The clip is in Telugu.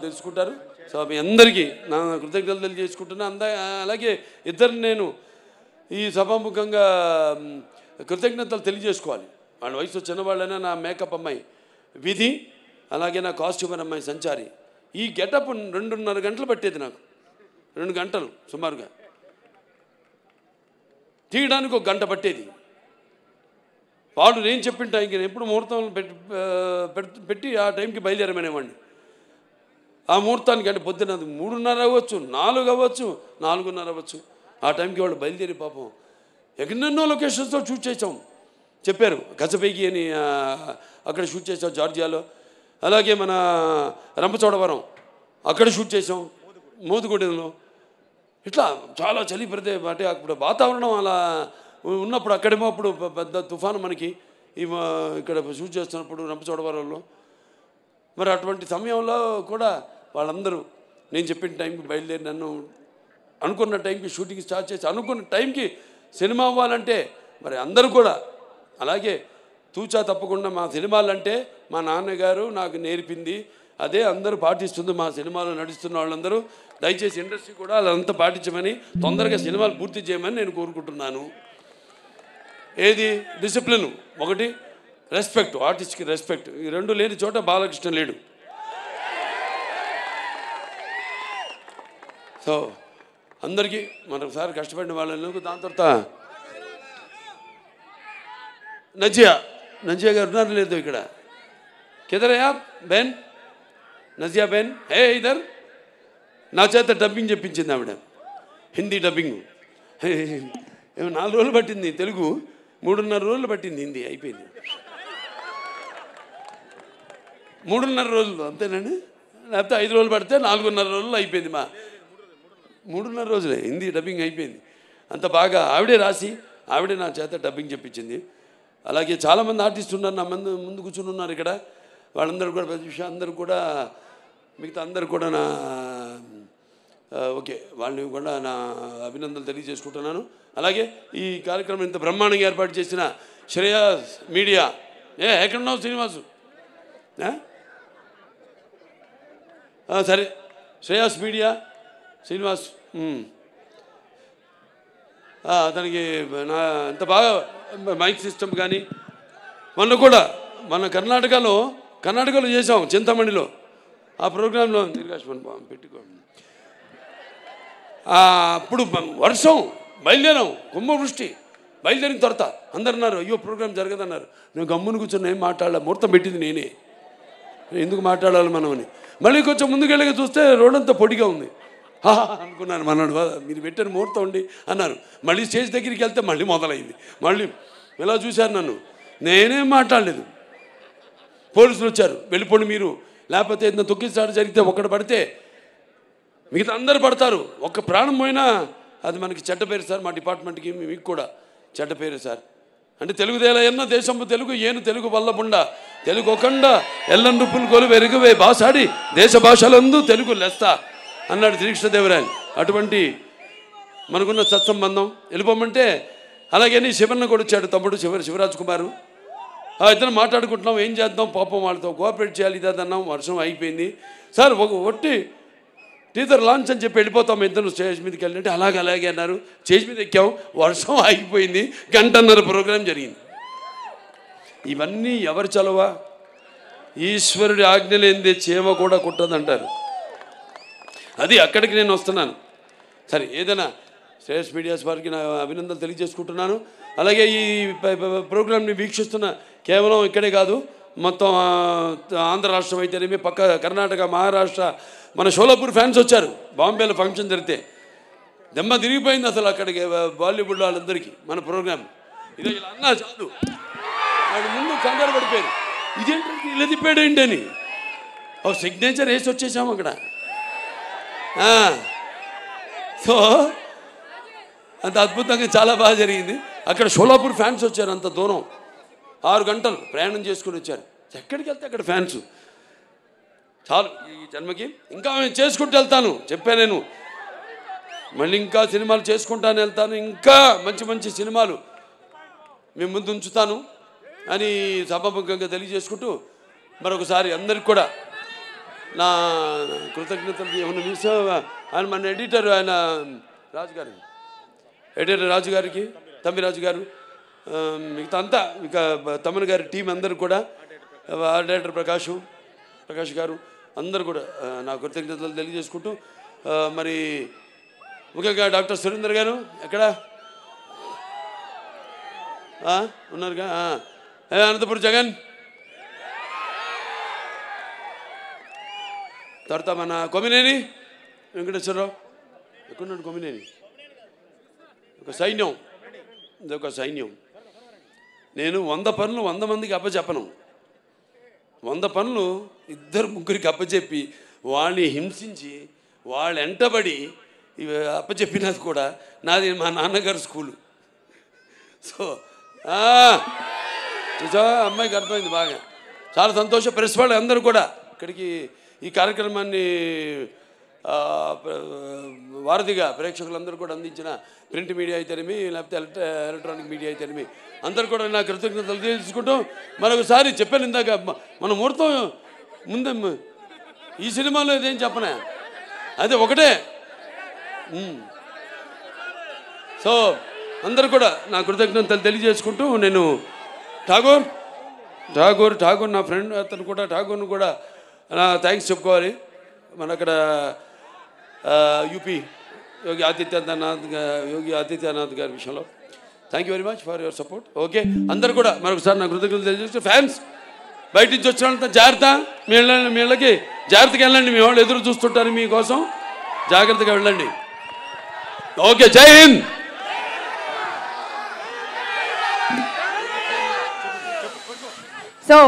తెలుసుకుంటారు. సో మీ అందరికీ నా కృతజ్ఞతలు తెలియజేసుకుంటున్నా. అలాగే ఇద్దరు నేను ఈ సభాముఖంగా కృతజ్ఞతలు తెలియజేసుకోవాలి. వాళ్ళ వయసు చిన్నవాళ్ళైనా నా మేకప్ అమ్మాయి విధి, అలాగే నా కాస్ట్యూమర్ అమ్మాయి సంచారి. ఈ గెటప్ 2.5 గంటలు పట్టేది నాకు. 2 గంటలు సుమారుగా తీయడానికి 1 గంట పట్టేది. వాడు నేను చెప్పిన టైంకి ఎప్పుడు ముహూర్తం పెట్టి ఆ టైంకి బయలుదేరమనేవాడిని. ఆ ముహూర్తానికి అంటే పొద్దున్న 3:30 అవ్వచ్చు, 4 అవ్వచ్చు, 4:30 అవ్వచ్చు. ఆ టైంకి వాళ్ళు బయలుదేరి పాపం ఎన్నెన్నో లొకేషన్స్లో షూట్ చేసాం. చెప్పారు గజపైకి అని అక్కడ షూట్ చేసాం జార్జియాలో. అలాగే మన రంపచోడవరం అక్కడ షూట్ చేసాం, మోదుగూడెంలో. ఇట్లా చాలా చలి అంటే అప్పుడు వాతావరణం అలా ఉన్నప్పుడు అక్కడేమో అప్పుడు పెద్ద తుఫాను మనకి ఇక్కడ షూట్ చేస్తున్నప్పుడు రంపచోడవరంలో. మరి అటువంటి సమయంలో కూడా వాళ్ళందరూ నేను చెప్పిన టైంకి బయలుదేరి నన్ను అనుకున్న టైంకి షూటింగ్ స్టార్ట్ చేసి అనుకున్న టైంకి సినిమా అవ్వాలంటే మరి అందరూ కూడా అలాగే తూచా తప్పకుండా మా సినిమాలంటే మా నాన్నగారు నాకు నేర్పింది అదే అందరూ పాటిస్తుంది. మా సినిమాలో నడుస్తున్న వాళ్ళందరూ దయచేసి ఇండస్ట్రీ కూడా అదంతా పాటించమని, తొందరగా సినిమాలు పూర్తి చేయమని నేను కోరుకుంటున్నాను. ఏది డిసిప్లిన్, ఒకటి రెస్పెక్ట్, ఆర్టిస్ట్కి రెస్పెక్ట్, ఈ 2 లేని చోట బాలకృష్ణ లేడు. సో అందరికీ మరొకసారి కష్టపడిన వాళ్ళకు. దాని తర్వాత నజియా గారు ఉన్నారు లేదు ఇక్కడ? కిదరయా బెన్, నజియా బెన్ హే ఇదర్. నా చేత డబ్బింగ్ చెప్పించింది ఆవిడ, హిందీ డబ్బింగ్. 4 రోజులు పట్టింది తెలుగు, 3.5 రోజులు పట్టింది హిందీ. అయిపోయింది 3.5 రోజులు అంతేనండి. లేకపోతే 5 రోజులు పడితే 4.5 రోజులు అయిపోయింది. 3.5 రోజులే హిందీ డబ్బింగ్ అయిపోయింది. అంత బాగా ఆవిడే రాసి ఆవిడే నా చేత డబ్బింగ్ చెప్పించింది. అలాగే చాలామంది ఆర్టిస్టులు ఉన్నారు నా ముందు కూర్చుని ఉన్నారు ఇక్కడ. వాళ్ళందరూ కూడా ప్రతి విషయం అందరూ కూడా మిగతా అందరూ కూడా నా ఓకే వాళ్ళని కూడా నా అభినందనలు తెలియజేసుకుంటున్నాను. అలాగే ఈ కార్యక్రమం ఇంత బ్రహ్మాండంగా ఏర్పాటు చేసిన శ్రేయాస్ మీడియా. ఎక్కడున్నావు శ్రీనివాసు? సరే శ్రేయాస్ మీడియా శ్రీనివాస్ అతనికి నా ఎంత బాగా మైక్ సిస్టమ్ కానీ మన కర్ణాటకలో చేసాం చింతమణిలో. ఆ ప్రోగ్రాంలో పెట్టుకో అప్పుడు వర్షం బయలుదేరాం, కుంభవృష్టి. బయలుదేరిన తర్వాత అందరు అన్నారు అయ్యో ప్రోగ్రాం జరగదన్నారు. నేను గమ్మును కూర్చొని ఏం మాట్లాడాలి, ముహూర్తం పెట్టింది నేనే, ఎందుకు మాట్లాడాలి మనం అని. మళ్ళీ కొంచెం ముందుకెళ్ళగా చూస్తే రోడ్డంతా పొడిగా ఉంది. అనుకున్నాను మనోడు మీరు పెట్టిన ముహూర్తం ఉండి అన్నారు. మళ్ళీ స్టేజ్ దగ్గరికి వెళ్తే మళ్ళీ మొదలైంది. మళ్ళీ ఇలా చూశారు నన్ను, నేనేం మాట్లాడలేదు. పోలీసులు వచ్చారు, వెళ్ళిపోండి మీరు, లేకపోతే ఏదైనా తొక్కిసాడు జరిగితే ఒక్కడు పడితే మిగతా అందరు పడతారు, ఒక్క ప్రాణం పోయినా అది మనకి చెడ్డ పేరు సార్, మా డిపార్ట్మెంట్కి మీకు కూడా చెడ్డ పేరు సార్. అంటే తెలుగుదేల ఎన్న దేశంపు తెలుగు ఏను తెలుగు వల్లబుండ తెలుగు ఒకండ ఎల్లం రుప్పులు కొలు వెరుగువే భాషాడి దేశ భాషలందు తెలుగు లెస్త అన్నాడు శ్రీకృష్ణదేవరాయలు. అటువంటి మనకున్న సత్సంబంధం వెళ్ళిపోమంటే. అలాగే శివన్న కూడా వచ్చాడు, తమ్ముడు శివరాజ్ కుమారు. ఇద్దరు మాట్లాడుకుంటున్నాం ఏం చేద్దాం, పాపం వాళ్ళతో కోఆపరేట్ చేయాలి ఇదన్నాం. వర్షం అయిపోయింది సార్, ఒట్టి టీజర్ లాంచ్ అని చెప్పి వెళ్ళిపోతాం ఇద్దరు స్టేజ్ మీదకి వెళ్ళినట్టు. అలాగే అన్నారు. స్టేజ్ మీద ఎక్కాం, వర్షం ఆగిపోయింది, 1.5 గంట ప్రోగ్రాం జరిగింది. ఇవన్నీ ఎవరు చలవా? ఈశ్వరుడి ఆజ్ఞ లేనిదే చీమ కూడా కుట్టదంటారు. అది అక్కడికి నేను వస్తున్నాను. సరే ఏదైనా శ్రేయస్ మీడియాస్ వారికి నా అభినందనలు తెలియజేసుకుంటున్నాను. అలాగే ఈ ప్రోగ్రాంని వీక్షిస్తున్న కేవలం ఇక్కడే కాదు, మొత్తం ఆంధ్ర రాష్ట్రం అయితేనేమి, పక్క కర్ణాటక, మహారాష్ట్ర, మన షోలాపూర్ ఫ్యాన్స్ వచ్చారు. బాంబేలో ఫంక్షన్ జరిగితే దెమ్మ తిరిగిపోయింది అసలు అక్కడికి బాలీవుడ్ వాళ్ళందరికీ మన ప్రోగ్రాం. ఇదే ఇలా అన్నా చాలు, వాడు ముందు కంగారు పడిపోయారు, ఇదేంటి ఇలా తిప్పాడు ఏంటి అని. ఒక సిగ్నేచర్ వేసి వచ్చేసాము అక్కడ. సో అంత అద్భుతంగా చాలా బాగా జరిగింది. అక్కడ షోలాపూర్ ఫ్యాన్స్ వచ్చారు, అంత దూరం 6 గంటలు ప్రయాణం చేసుకుని వచ్చారు. ఎక్కడికి వెళ్తే అక్కడ ఫ్యాన్స్. చాలు ఈ జన్మకి, ఇంకా నేను చేసుకుంటూ వెళ్తాను చెప్పాను నేను. మళ్ళీ ఇంకా సినిమాలు చేసుకుంటాను వెళ్తాను, ఇంకా మంచి మంచి సినిమాలు మేము ముందు ఉంచుతాను అని సభాముఖంగా తెలియజేసుకుంటూ మరొకసారి అందరికి కూడా నా కృతజ్ఞతలు ఏమైనా మిస్ ఆయన మన ఎడిటర్ ఆయన రాజుగారు ఎడిటర్ రాజు గారికి తమ్మిరాజు గారు మిగతా అంతా ఇక తమ్మన్ గారి టీం అందరూ కూడా డైరెక్టర్ ప్రకాష్ గారు అందరూ కూడా నా కృతజ్ఞతలు తెలియజేసుకుంటూ మరి ముఖ్యంగా డాక్టర్ సురేందర్ గారు ఎక్కడ ఉన్నారుగా అనంతపురం జగన్ తర్వాత మన కొమ్మినేని వెంకటేశ్వరరావు ఎక్కడున్నాడు కొమ్మినేని ఒక సైన్యం నేను 100 పనులు 100 మందికి అప్పచెప్పను 100 పనులు 2-3 అప్పచెప్పి వాళ్ళని హింసించి వాళ్ళు ఎంటబడి అప్పచెప్పినది కూడా నాది మా నాన్నగారు స్కూలు సో అమ్మాయికి అర్థమైంది బాగా చాలా సంతోషం ప్రెస్ వాళ్ళు అందరూ కూడా ఇక్కడికి ఈ కార్యక్రమాన్ని వారధిగా ప్రేక్షకులందరూ కూడా అందించిన ప్రింట్ మీడియా అయితేనేమి లేకపోతే ఎలక్ట్రానిక్ మీడియా అయితేనేమి అందరూ కూడా నా కృతజ్ఞతలు తెలుసుకుంటూ మరొకసారి చెప్పాను ఇందాక మన ముహూర్తం ముందే ఈ సినిమాలో ఇదేం చెప్పనా అదే ఒకటే సో అందరూ కూడా నా కృతజ్ఞతలు తెలియజేసుకుంటూ నేను ఠాగూర్ నా ఫ్రెండ్ అతను కూడా ఠాగూర్ను కూడా నా థ్యాంక్స్ చెప్పుకోవాలి మన అక్కడ యూపీ యోగి ఆదిత్యనాథ్ గారి విషయంలో thank you very much for your support okay అందరు కూడా మరొకసారి నా కృతజ్ఞతలు తెలియజేస్తూ ఫ్యాన్స్ బయట నుంచి వచ్చినంత జాగ్రత్త మీ ఇళ్ళకి జాగ్రత్తగా వెళ్ళండి మీ వాళ్ళు ఎదురు చూస్తుంటారు మీకోసం జాగ్రత్తగా వెళ్ళండి ఓకే జై హింద్ సో